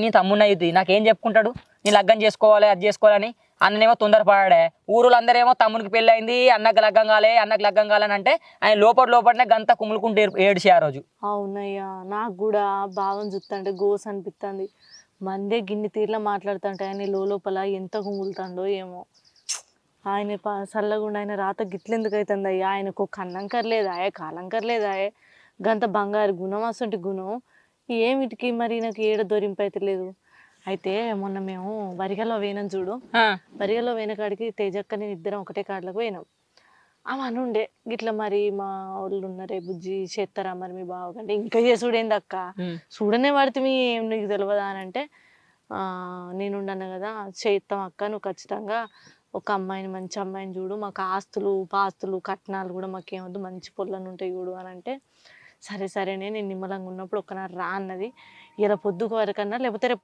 నీ తమ్ముడు అయ్యుద్ది నాకేం చెప్పుకుంటాడు నీ లగ్గం చేసుకోవాలి అది చేసుకోవాలని అన్ననేమో తొందరపడాడే ఊరులందరేమో తమ్మునికి పెళ్ళి అయింది అన్నకు లగ్గం కాలే అన్నకు లగ్గం కాలని అంటే ఆయన లోపలనే గంత కుమ్ములుకుంటూ ఏడ్చి ఆ రోజు. అవునయ్యా నాకు కూడా భావం చూస్తుంటే గోస్ అనిపిస్తుంది. మందే గిన్ని తీర్లా మాట్లాడుతుంటే ఆయన లోపల ఎంత కుములుతాడో ఏమో. ఆయన చల్లగుండా ఆయన రాత గిట్లెందుకు అవుతుంది అయ్యా, ఆయనకు కన్నంకర్లేదా కాలంకర్లేదా గంత బంగారు గుణం అసంటి గుణం ఏమిటికి మరి నాకు ఏడ దొరింపు అయితే లేదు. అయితే మొన్న మేము వరిగలో పోయినాం చూడు, వరిగలో పోయిన కాడికి తేజక్కని ఇద్దరం ఒకటే కాడలకు పోయినాం. ఆమె అనుండే గిట్ల మరి మా వాళ్ళు ఉన్నారే బుజ్జి చేస్తారా మరి మీ బావ కంటే ఇంకా చేసుడేంది అక్క చూడనే పడితే ఏం నీకు తెలియదా అని అంటే నేనుండను కదా చేస్తాం అక్క నువ్వు ఖచ్చితంగా ఒక అమ్మాయిని మంచి అమ్మాయిని చూడు, మాకు ఆస్తులు పాస్తులు కట్నాలు కూడా మాకేమొద్దు మంచి పొలాలు ఉంటాయి చూడు అని అంటే సరే సరేనే నేను నిమ్మలంగా ఉన్నప్పుడు ఒక్కనాడు రా అన్నది. ఇలా పొద్దుకు వరకన్నా లేకపోతే రేపు